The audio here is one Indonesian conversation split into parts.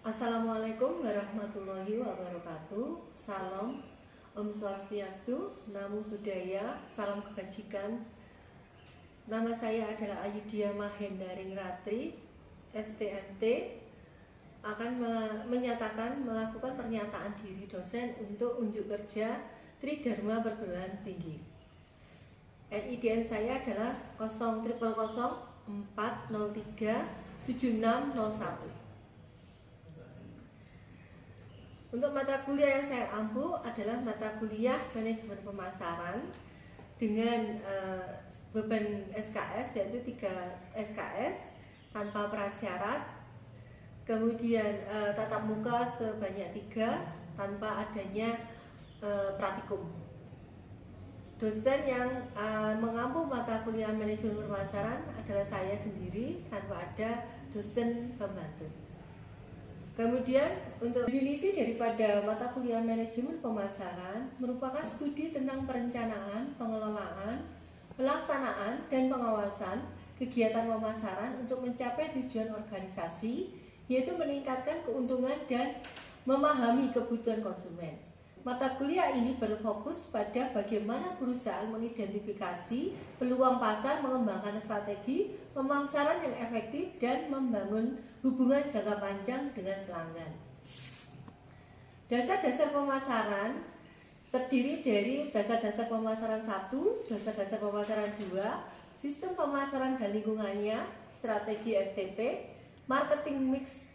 Assalamualaikum warahmatullahi wabarakatuh. Salam, Om Swastiastu, Namo Buddhaya, salam kebajikan. Nama saya adalah Ayudhya Mahendaring Ratri, STMT, akan melakukan pernyataan diri dosen untuk unjuk kerja Tridharma Perguruan Tinggi. NIDN saya adalah 00004037601. Untuk mata kuliah yang saya ampu adalah mata kuliah manajemen pemasaran dengan beban SKS, yaitu 3 SKS tanpa prasyarat, kemudian tatap muka sebanyak 3 tanpa adanya praktikum. Dosen yang mengampu mata kuliah manajemen pemasaran adalah saya sendiri tanpa ada dosen pembantu. Kemudian untuk definisi daripada mata kuliah manajemen pemasaran merupakan studi tentang perencanaan, pengelolaan, pelaksanaan, dan pengawasan kegiatan pemasaran untuk mencapai tujuan organisasi, yaitu meningkatkan keuntungan dan memahami kebutuhan konsumen. Mata kuliah ini berfokus pada bagaimana perusahaan mengidentifikasi peluang pasar, mengembangkan strategi pemasaran yang efektif, dan membangun hubungan jangka panjang dengan pelanggan. Dasar-dasar pemasaran terdiri dari dasar-dasar pemasaran 1, dasar-dasar pemasaran 2, sistem pemasaran dan lingkungannya, strategi STP, marketing mix,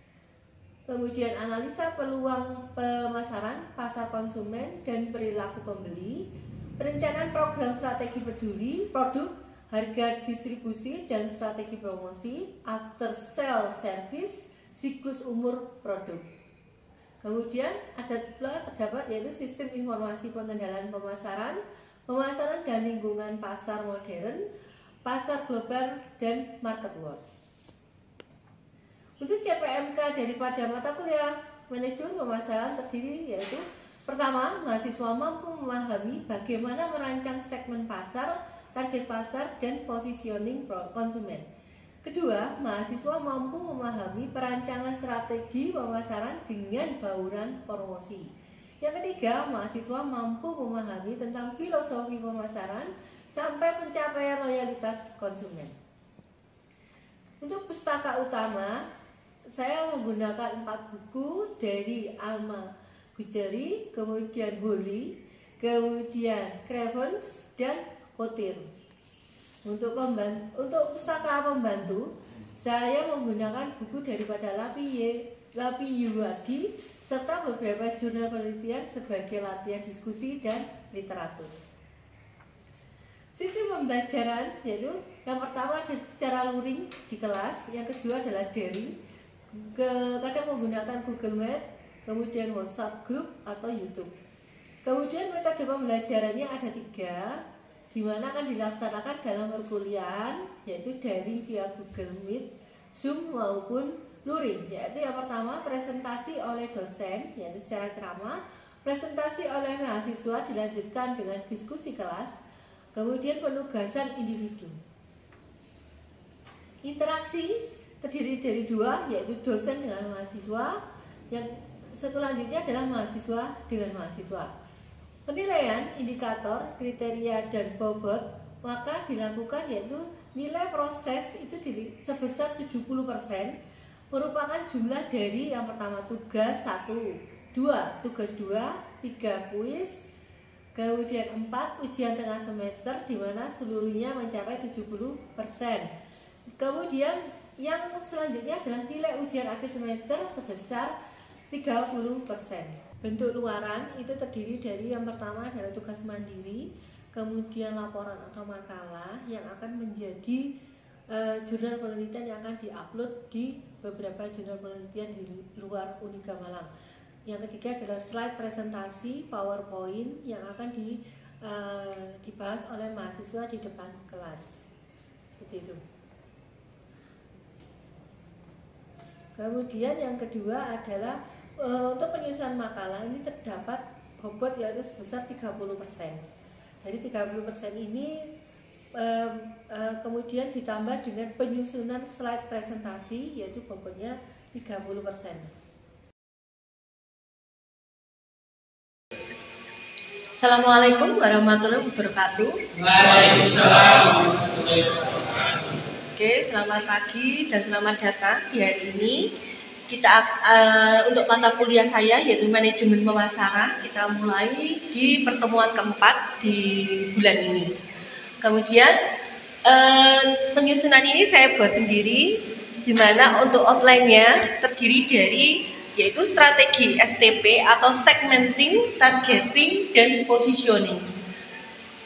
kemudian analisa peluang pemasaran, pasar konsumen, dan perilaku pembeli, perencanaan program strategi peduli, produk, harga distribusi, dan strategi promosi, after sale service, siklus umur produk. Kemudian terdapat yaitu sistem informasi pengendalian pemasaran, pemasaran dan lingkungan pasar modern, pasar global, dan market world. Untuk CPMK daripada mata kuliah manajemen pemasaran terdiri yaitu pertama, mahasiswa mampu memahami bagaimana merancang segmen pasar, target pasar, dan positioning konsumen. Kedua, mahasiswa mampu memahami perancangan strategi pemasaran dengan bauran promosi. Yang ketiga, mahasiswa mampu memahami tentang filosofi pemasaran sampai pencapaian loyalitas konsumen. Untuk pustaka utama, saya menggunakan 4 buku dari Alma Guceri, kemudian Holly, kemudian Cravens, dan Kotir. Untuk pustaka pembantu, saya menggunakan buku daripada Lapi Yuwadi serta beberapa jurnal penelitian sebagai latihan diskusi dan literatur. Sistem pembelajaran yaitu yang pertama secara luring di kelas, yang kedua adalah daring, kadang menggunakan Google Meet, kemudian WhatsApp Group atau YouTube. Kemudian metode pembelajarannya ada 3, di mana akan dilaksanakan dalam perkuliahan, yaitu daring via Google Meet, Zoom maupun luring. Yaitu yang pertama presentasi oleh dosen, yaitu secara ceramah, presentasi oleh mahasiswa dilanjutkan dengan diskusi kelas, kemudian penugasan individu. Interaksi terdiri dari 2, yaitu dosen dengan mahasiswa, yang selanjutnya adalah mahasiswa dengan mahasiswa. Penilaian, indikator, kriteria, dan bobot maka dilakukan yaitu nilai proses itu sebesar 70%, merupakan jumlah dari yang pertama tugas 1, 2 tugas 2, 3 kuis, kemudian 4 ujian tengah semester di mana seluruhnya mencapai 70%. Kemudian yang selanjutnya adalah nilai ujian akhir semester sebesar 30%. Bentuk luaran itu terdiri dari yang pertama adalah tugas mandiri, kemudian laporan atau makalah yang akan menjadi jurnal penelitian yang akan diupload di beberapa jurnal penelitian di luar Unika Malang. Yang ketiga adalah slide presentasi PowerPoint yang akan dibahas oleh mahasiswa di depan kelas. Seperti itu. Kemudian yang kedua adalah untuk penyusunan makalah ini terdapat bobot yaitu sebesar 30%. Jadi 30% ini kemudian ditambah dengan penyusunan slide presentasi yaitu bobotnya 30%. Assalamualaikum warahmatullahi wabarakatuh. Waalaikumsalam warahmatullahi wabarakatuh. Oke, selamat pagi dan selamat datang di hari ini. Kita untuk mata kuliah saya yaitu manajemen pemasaran, kita mulai di pertemuan keempat di bulan ini. Kemudian penyusunan ini saya buat sendiri, di mana untuk outline-nya terdiri dari yaitu strategi STP atau segmenting, targeting, dan positioning.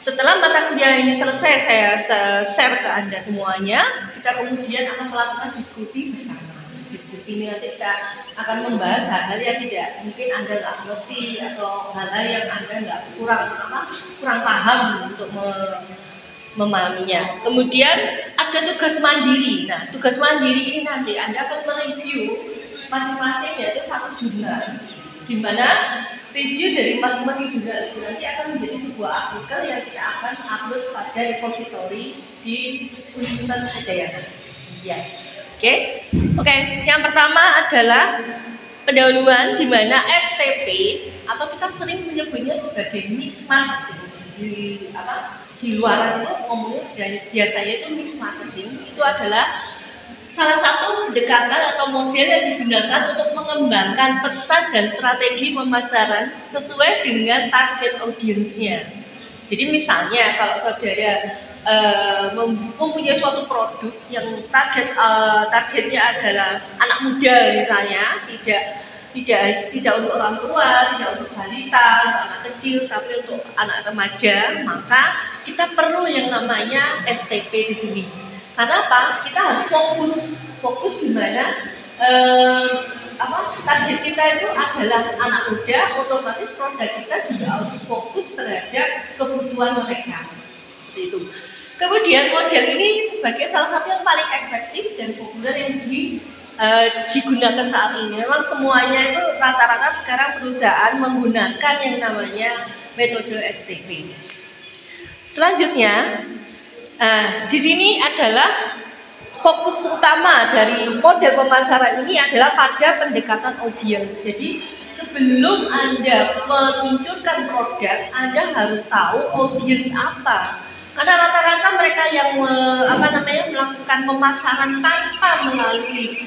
Setelah mata kuliah ini selesai, saya share ke Anda semuanya. Kita kemudian akan melakukan diskusi bersama. Diskusi ini nanti kita akan membahas hal-hal yang tidak mungkin Anda nggak mengerti atau hal-hal yang Anda nggak kurang paham untuk memahaminya. Kemudian ada tugas mandiri. Nah, tugas mandiri ini nanti Anda akan mereview masing-masing yaitu satu jurnal, di mana review dari masing-masing jurnal itu nanti akan menjadi sebuah artikel yang kita akan upload pada repository di Universitas Udayana. Ya, oke. Yang pertama adalah pendahuluan, di mana STP atau kita sering menyebutnya sebagai mix marketing. Di luar itu ngomongnya biasanya itu mix marketing. Itu adalah salah satu pendekatan atau model yang digunakan untuk mengembangkan pesan dan strategi pemasaran sesuai dengan target audiensnya. Jadi misalnya kalau saudara mempunyai suatu produk yang targetnya adalah anak muda misalnya, tidak untuk orang tua, tidak untuk balita, anak kecil, tapi untuk anak remaja, maka kita perlu yang namanya STP di sini. Karena apa? Kita harus fokus di mana target kita itu adalah anak muda, otomatis produk kita juga harus fokus terhadap kebutuhan mereka. Seperti itu. Kemudian model ini sebagai salah satu yang paling efektif dan populer yang digunakan saat ini. Memang semuanya itu rata-rata sekarang perusahaan menggunakan yang namanya metode STP. Selanjutnya, di sini adalah fokus utama dari model pemasaran ini adalah pada pendekatan audiens. Jadi sebelum Anda menunjukkan produk, Anda harus tahu audiens apa. Karena rata-rata mereka yang melakukan pemasaran tanpa melalui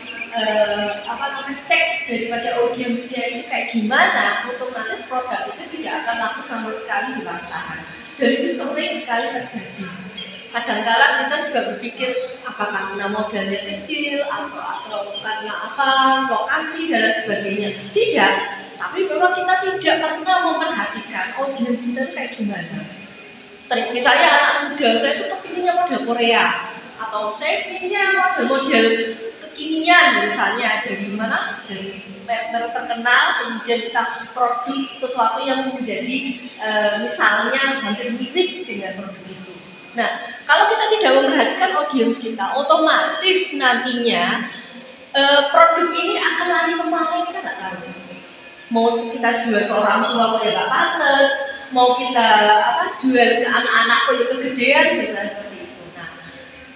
cek daripada audiensnya itu kayak gimana, otomatis produk itu tidak akan laku sama sekali di pasaran. Dan itu sering sekali terjadi. Kadang-kadang kita juga berpikir apakah karena modalnya kecil atau karena lokasi dan sebagainya. Tidak, tapi memang kita tidak pernah memperhatikan audiens kita kayak gimana. Misalnya anak muda, saya itu kepinginnya model Korea, atau saya pinginnya model kekinian misalnya dari mana? Dari merek terkenal, kemudian kita produk sesuatu yang menjadi misalnya hampir mirip dengan produk itu. Nah, kalau kita tidak memperhatikan audiens kita, otomatis nantinya produk ini akan lari kemana kita nggak tahu. Mau kita jual ke orang tua kok ya nggak pantas, mau kita jual ke anak-anak kok ya kegedean, misalnya seperti itu. Nah,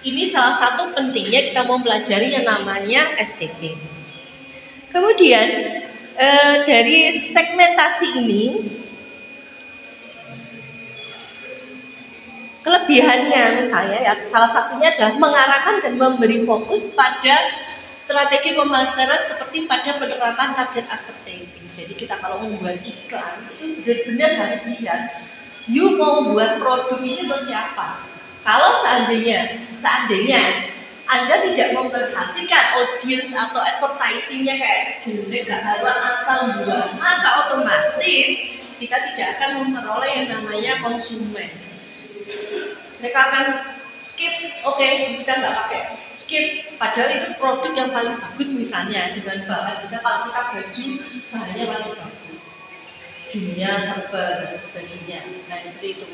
ini salah satu pentingnya kita mempelajari yang namanya STP. Kemudian dari segmentasi ini, kelebihannya misalnya ya, salah satunya adalah mengarahkan dan memberi fokus pada strategi pemasaran seperti pada penerapan target advertising. Jadi kita kalau membuat iklan itu benar-benar harus lihat, you mau buat produk ini untuk siapa. Kalau seandainya Anda tidak memperhatikan audiens atau advertisingnya kayak jelek, gak haruan asal buat, maka otomatis kita tidak akan memperoleh yang namanya konsumen. Mereka akan skip, oke, kita nggak pakai, skip. Padahal itu produk yang paling bagus misalnya dengan bahan, misalnya kalau kita baju bahannya paling bagus, jinnya tebal dan sebagainya. Nah seperti itu.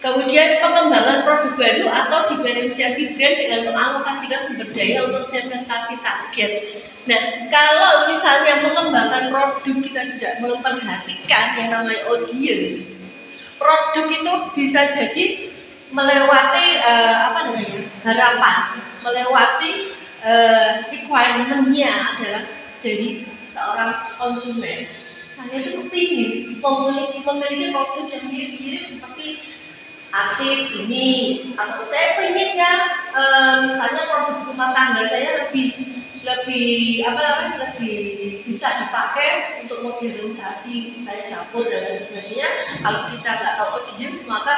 Kemudian pengembangan produk baru atau diferensiasi brand dengan mengalokasikan sumber daya untuk segmentasi target. Nah kalau misalnya mengembangkan produk kita tidak memperhatikan yang namanya audience, produk itu bisa jadi melewati harapan, melewati requirement-nya adalah dari seorang konsumen saya itu kepingin memiliki produk yang mirip-mirip seperti artis ini, atau saya pengennya misalnya produk rumah tangga saya lebih bisa dipakai untuk modernisasi misalnya dapur dan lain sebagainya. Kalau kita nggak tahu audiens, maka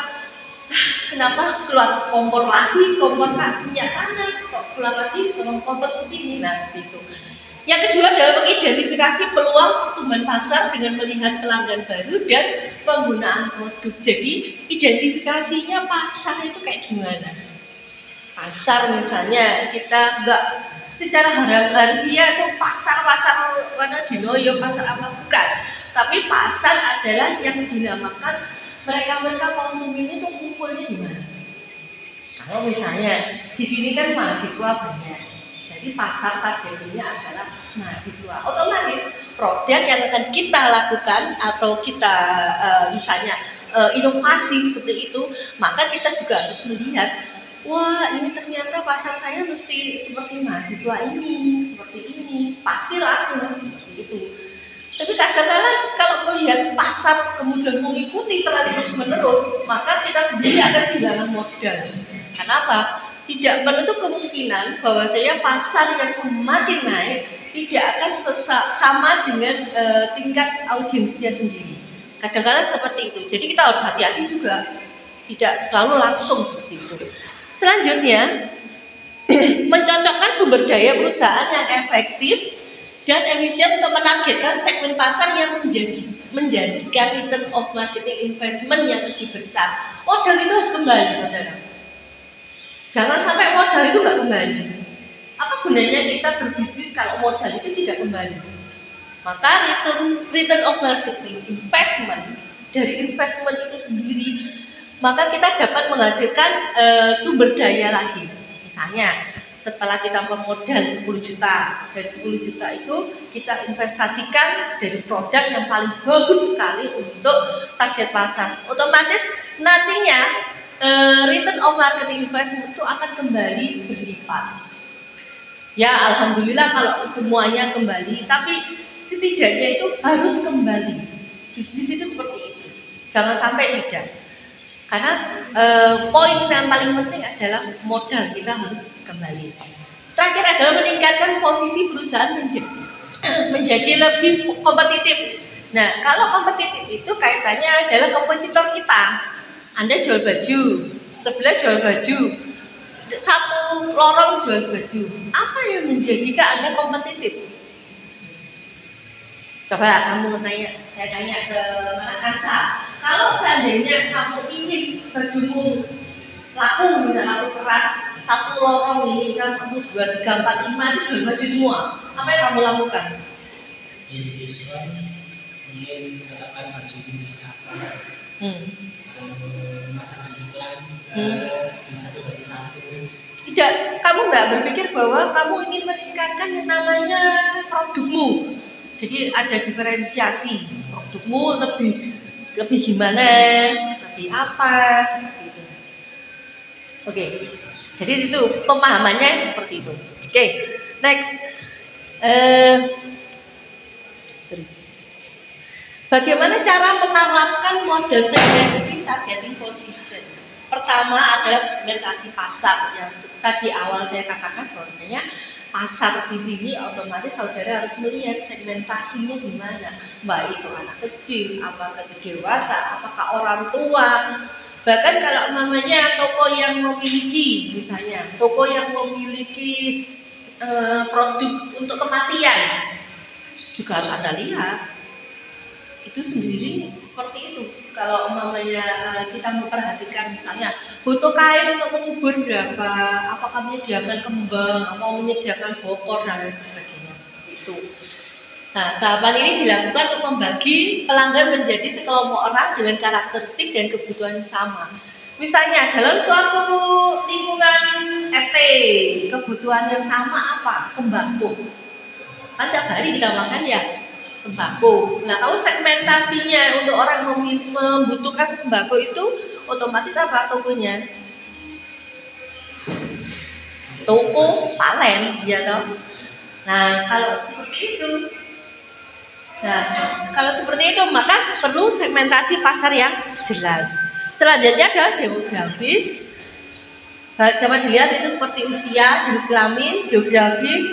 kenapa keluar kompor minyak tanah, kok keluar lagi kompor seperti ini. Nah, seperti itu. Yang kedua adalah mengidentifikasi peluang pertumbuhan pasar dengan melihat pelanggan baru dan penggunaan produk. Jadi identifikasinya pasar itu kayak gimana? Pasar misalnya kita nggak secara harfiah itu pasar mana dinoyo, pasar apa, bukan. Tapi pasar adalah yang dinamakan mereka konsumen itu kumpulnya di mana. Kalau misalnya di sini kan mahasiswa banyak, jadi pasar targetnya adalah mahasiswa. Otomatis produk yang akan kita lakukan atau kita misalnya inovasi seperti itu, maka kita juga harus melihat, wah ini ternyata pasar saya mesti seperti mahasiswa ini, seperti ini, pasti laku seperti itu. Tapi kadang-kadang kalau melihat pasar kemudian mengikuti terus menerus, maka kita sendiri akan kehilangan modal. Kenapa? Tidak menutup kemungkinan bahwa saya pasar yang semakin naik tidak akan sama dengan tingkat audiensnya sendiri. Kadang-kadang seperti itu. Jadi kita harus hati-hati juga, tidak selalu langsung seperti itu. Selanjutnya, mencocokkan sumber daya perusahaan yang efektif dan efisien untuk menargetkan segmen pasar yang menjanjikan return of marketing investment yang lebih besar. Modal itu harus kembali, saudara. Jangan sampai modal itu nggak kembali. Apa gunanya kita berbisnis kalau modal itu tidak kembali? Maka return of marketing investment dari investment itu sendiri, maka kita dapat menghasilkan sumber daya lagi. Misalnya setelah kita memodal 10 juta, dari 10 juta itu kita investasikan dari produk yang paling bagus sekali untuk target pasar. Otomatis nantinya return of marketing investment itu akan kembali berlipat. Ya alhamdulillah kalau semuanya kembali, tapi setidaknya itu harus kembali. Bisnis itu seperti itu, jangan sampai tidak. Karena poin yang paling penting adalah modal kita harus kembali. Terakhir adalah meningkatkan posisi perusahaan menjadi lebih kompetitif. Nah, kalau kompetitif itu kaitannya adalah kompetitor kita. Anda jual baju, sebelah jual baju, satu lorong jual baju. Apa yang menjadikan Anda kompetitif? Coba kamu saya tanya ke Mbak Kansa. Kalau seandainya kamu ingin bajumu laku, misalnya laku keras, satu lorong ini, misalnya 1, 2, 3, 4, 5 itu jual baju semua, apa yang kamu lakukan? Diskon, kemudian katakan baju jenis apa, masakan iklan, satu dari satu. Tidak, kamu nggak berpikir bahwa kamu ingin meningkatkan yang namanya produkmu. Jadi ada diferensiasi, produkmu lebih gimana, lebih apa, gitu. Oke, jadi itu pemahamannya seperti itu. Oke, next. Bagaimana cara menerapkan model segmenting targeting position? Pertama adalah segmentasi pasar yang tadi awal saya katakan bahwasanya pasar di sini otomatis saudara harus melihat segmentasinya di mana, baik itu anak kecil, apakah dewasa, apakah orang tua. Bahkan kalau namanya toko yang memiliki, misalnya toko yang memiliki produk untuk kematian juga harus Anda lihat. Itu sendiri seperti itu. Kalau umpamanya kita memperhatikan misalnya butuh kain untuk mengubur berapa, apakah menyediakan kembang, atau menyediakan bokor dan lain sebagainya seperti itu. Nah, tahapan ini dilakukan untuk membagi pelanggan menjadi sekelompok orang dengan karakteristik dan kebutuhan yang sama. Misalnya dalam suatu lingkungan RT, kebutuhan yang sama apa? Sembako. Kan tiap hari kita makan ya sembako. Nah, tahu segmentasinya untuk orang membutuhkan sembako itu otomatis apa tokonya? Toko palen, ya toh. Nah, kalau seperti itu Nah, kalau seperti itu maka perlu segmentasi pasar yang jelas. Selanjutnya adalah demografis. Dapat dilihat itu seperti usia, jenis kelamin, geografis,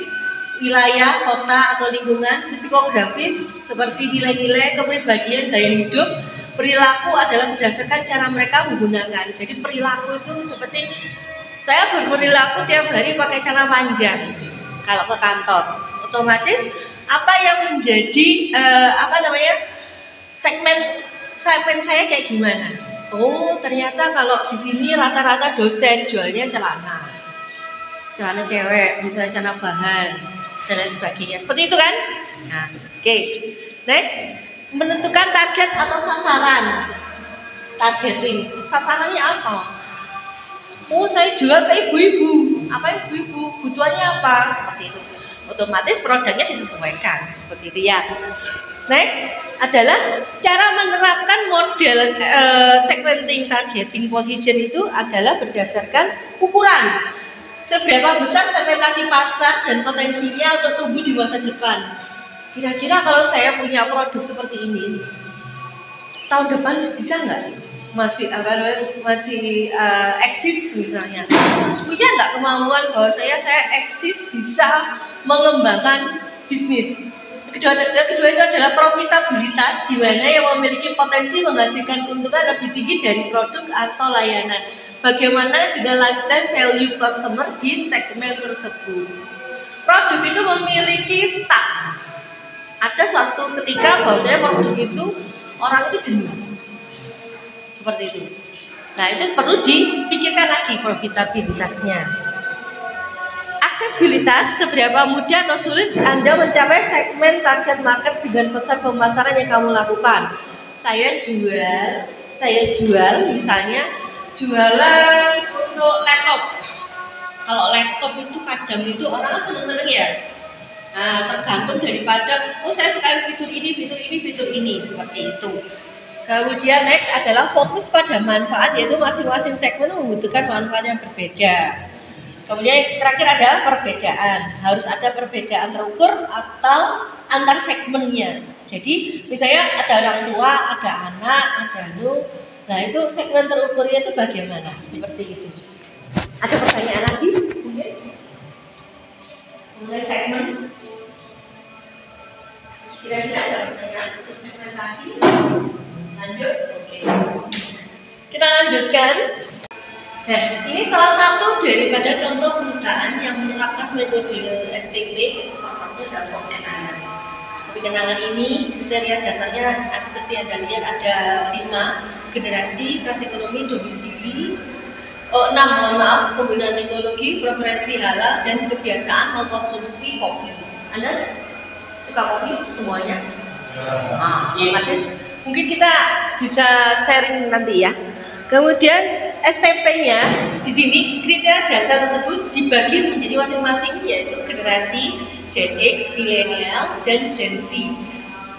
wilayah, kota atau lingkungan, psikografis seperti nilai-nilai, kepribadian, gaya hidup, perilaku adalah berdasarkan cara mereka menggunakan. Jadi perilaku itu seperti saya berperilaku tiap hari pakai celana panjang kalau ke kantor, otomatis apa yang menjadi segmen saya kayak gimana? Oh ternyata kalau di sini rata-rata dosen jualnya celana cewek, misalnya celana bahan dan lain sebagainya. Seperti itu kan? Nah, oke. Next, menentukan target atau sasaran. Targeting. Sasarannya apa? Oh, saya jual ke ibu-ibu. Apa ibu-ibu? Butuhannya apa? Seperti itu. Otomatis produknya disesuaikan. Seperti itu ya. Next adalah cara menerapkan model segmenting targeting position itu adalah berdasarkan ukuran. Seberapa besar segmentasi pasar dan potensinya untuk tumbuh di masa depan. Kira-kira kalau saya punya produk seperti ini, tahun depan bisa nggak? Masih eksis misalnya. Punya nggak kemampuan bahwa saya eksis bisa mengembangkan bisnis. Kedua itu adalah profitabilitas, di mana yang memiliki potensi menghasilkan keuntungan lebih tinggi dari produk atau layanan. Bagaimana dengan lifetime value customer di segmen tersebut? Produk itu memiliki stuck. Ada suatu ketika bahwasanya produk itu orang itu jenuh. Seperti itu. Nah, itu perlu dipikirkan lagi profitabilitasnya. Aksesibilitas, seberapa mudah atau sulit Anda mencapai segmen target market dengan pesan pemasaran yang kamu lakukan. Saya jual misalnya jualan untuk laptop. Kalau laptop itu kadang itu orang seneng-seneng ya. Nah, tergantung daripada saya suka fitur ini seperti itu. Kemudian next adalah fokus pada manfaat, yaitu masing-masing segmen membutuhkan manfaat yang berbeda. Kemudian terakhir adalah perbedaan. Harus ada perbedaan terukur atau antar segmennya. Jadi misalnya ada orang tua, ada anak, ada nah itu segmen terukurnya itu bagaimana? Seperti itu. Ada pertanyaan lagi? Mungkin? Mulai segmen. Kira-kira ada pertanyaan untuk segmentasi? Lanjut? Oke. Kita lanjutkan. Nah, ini salah satu daripada contoh perusahaan yang menerapkan metode STP, yaitu salah satunya dalam pengenalan. Pengenalan ini kriteria dasarnya seperti Anda lihat ada 5: generasi, kelas ekonomi, domisili, 6 penggunaan teknologi, preferensi halal, dan kebiasaan mengkonsumsi kopi. Anda suka kopi semuanya? Otomatis mungkin kita bisa sharing nanti ya. Kemudian STP-nya di sini kriteria dasar tersebut dibagi menjadi masing-masing, yaitu generasi Gen X, milenial, dan Gen Z.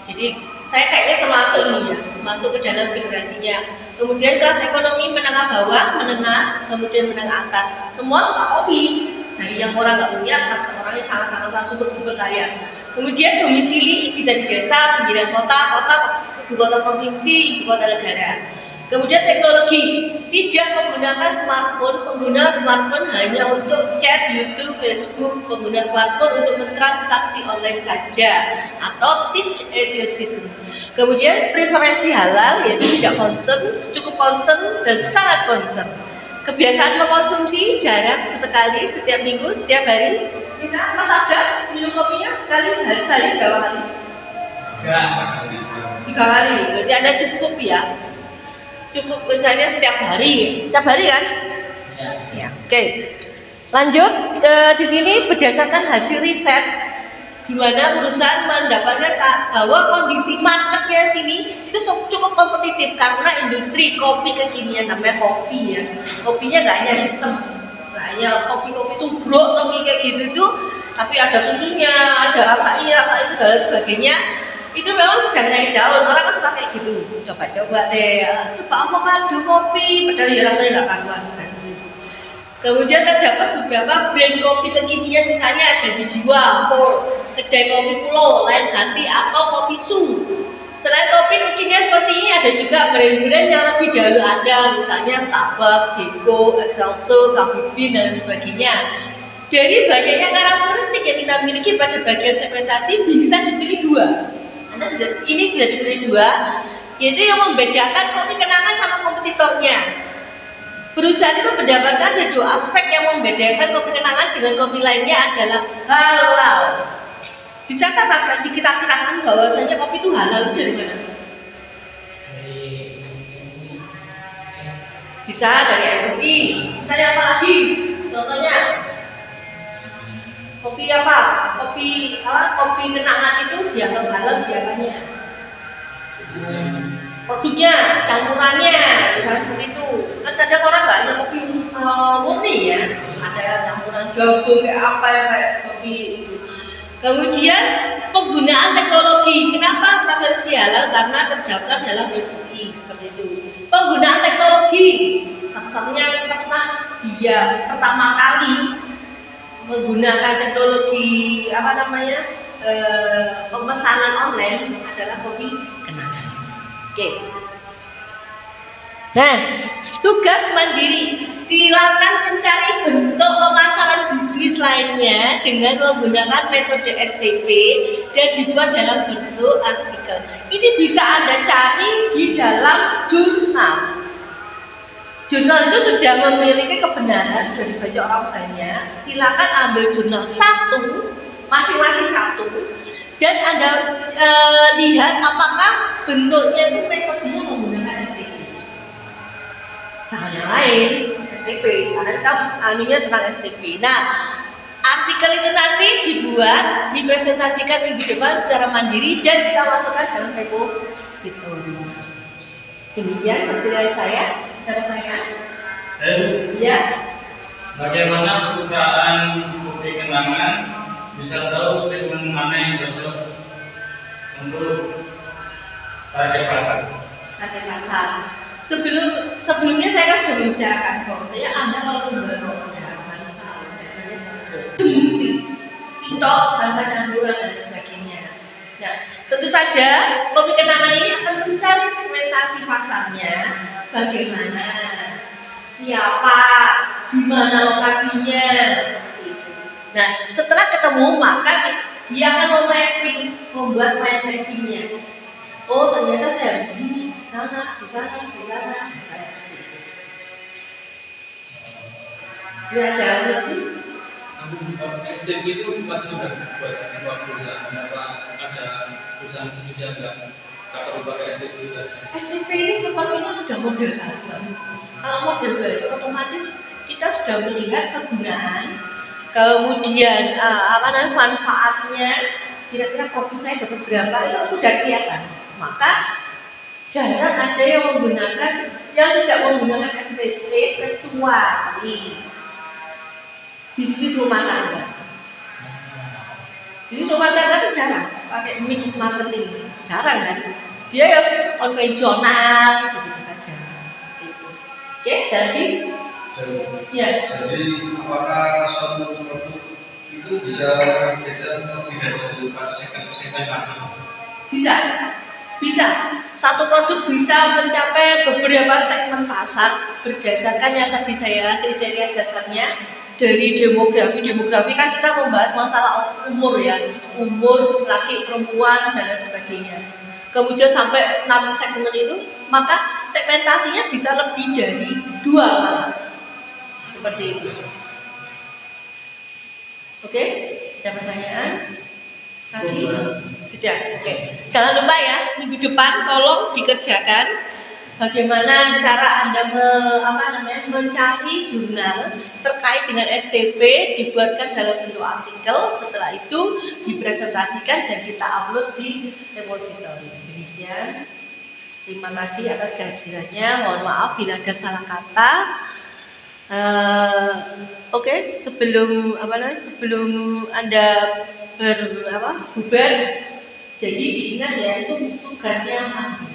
Jadi saya kayaknya termasuk ini ya, masuk ke dalam generasinya. Kemudian kelas ekonomi menengah bawah, menengah, kemudian menengah atas. Semua suka kopi. Dari yang orang nggak punya sampai orang yang sangat-sangat super kaya. Kemudian domisili bisa di desa, pinggiran kota, ibu kota provinsi, ibu kota negara. Kemudian teknologi, tidak menggunakan smartphone, pengguna smartphone hanya untuk chat, YouTube, Facebook, pengguna smartphone untuk mentransaksi online saja atau teach education. Kemudian preferensi halal, yaitu tidak concern, cukup concern, dan sangat concern. Kebiasaan mengkonsumsi jarang, sesekali, setiap minggu, setiap hari. Misalnya Mas ada minum kopinya sehari berapa kali? 3 kali, berarti Anda cukup ya. Cukup misalnya setiap hari kan? Ya. Oke. Lanjut di sini berdasarkan hasil riset, di mana perusahaan mendapatkan bahwa kondisi marketnya sini itu cukup kompetitif karena industri kopi kekinian, namanya kopi ya. Kopinya nggak hanya hitam, nggak hanya kopi tubruk, kopi kayak gitu tuh, tapi ada susunya, ada rasa ini, rasa itu dan sebagainya. Itu memang sedang naik daun, orang kan suka kayak gitu. Coba deh, coba avocado kopi, padahal ya rasanya nggak karuan misalnya gitu. Kemudian terdapat beberapa brand kopi kekinian, misalnya Janji Jiwa, kedai kopi pulau, lain hati atau kopi su. Selain kopi kekinian seperti ini, ada juga brand-brand yang lebih dahulu ada, misalnya Starbucks, Jeko, Excelso, Coffee Bean, dan sebagainya. Dari banyaknya karakteristik yang kita miliki pada bagian segmentasi, bisa dipilih dua. Ini bisa dipilih dua, yaitu yang membedakan kopi kenangan sama kompetitornya. Perusahaan itu mendapatkan ada dua aspek yang membedakan kopi kenangan dengan kopi lainnya adalah halal. Bisakah kita katakan bahwasanya kopi itu halal dari mana? Bisa dari MUI. Misalnya apa lagi? Contohnya kopi apa? Kopi kenangan itu dianggap halal diapanya? Produknya, campurannya, misalnya seperti itu. Kan kadang orang nggak hanya kopi murni ya, ada campuran jagung kayak apa ya kayak kopi itu. Kemudian penggunaan teknologi. Kenapa praktisi halal? Karena terdaftar dalam MUI seperti itu. Penggunaan teknologi, satu-satunya pertama kali menggunakan teknologi pemesanan online adalah kopi kenangan. Oke. Nah, tugas mandiri. Silakan mencari bentuk pemasaran bisnis lainnya dengan menggunakan metode STP dan dibuat dalam bentuk artikel. Ini bisa Anda cari di dalam jurnal. Jurnal itu sudah memiliki kebenaran dan dibaca orang banyak. Silakan ambil jurnal satu, masing-masing satu, dan Anda lihat apakah bentuknya itu metodenya menggunakan STP. Jangan yang lain, STP, karena kita anunya tentang STP. Nah, artikel itu nanti dibuat, dipresentasikan minggu depan secara mandiri dan kita masukkan dalam repository. Demikian pertanyaan saya. Ada pertanyaan? Saya. Ya. Bagaimana perusahaan kopi kenangan bisa tahu segmen mana yang cocok untuk target pasar? Target pasar. Sebelumnya saya kan sudah membicarakan bahwasanya Anda kalau membangun harus tahu segmennya mesti pintok tanpa campuran dan sebagainya. Nah, tentu saja kopi kenangan ini akan mencari segmentasi pasarnya, bagaimana, siapa, di mana lokasinya. Nah, setelah ketemu maka dia akan membuat mind mappingnya. Oh, ternyata saya harus di sini. Sana, di sana. Ada lagi? STP itu pasti sudah buat sebuah perusahaan. Apa ada perusahaan khusus yang nggak perlu pakai STP itu? STP ini sepertinya sudah model baru, Mas. Kalau model baru, otomatis kita sudah melihat kegunaan, kemudian manfaatnya. Kira-kira produk saya dapat berapa itu sudah kelihatan. Maka jarang ada yang tidak menggunakan STP kecuali bisnis rumah tangga. Jadi rumah tangga itu jarang pakai mix marketing, jarang kan? Dia ya konvensional begitu saja. Gitu. Oke, jadi apakah suatu produk itu bisa kita lebih dari satu segmentasi? Bisa. Satu produk bisa mencapai beberapa segmen pasar berdasarkan yang tadi saya kriteria dasarnya dari demografi kan kita membahas masalah umur ya, umur laki perempuan dan sebagainya. Kemudian sampai 6 segmen itu, maka segmentasinya bisa lebih dari 2 seperti itu. Oke, ada pertanyaan? Masih? Sudah, oke. Jangan lupa ya, minggu depan tolong dikerjakan bagaimana cara Anda mencari jurnal terkait dengan STP, dibuatkan dalam bentuk artikel, setelah itu dipresentasikan dan kita upload di repository. Demikian. Terima kasih atas kehadirannya. Mohon maaf bila ada salah kata. Oke, sebelum Anda bubar, jadi diingat ya, itu tugasnya mandiri.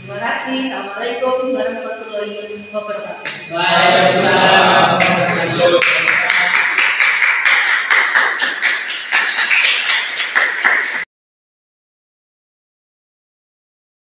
Terima kasih. Assalamualaikum warahmatullahi wabarakatuh. Waalaikumsalam.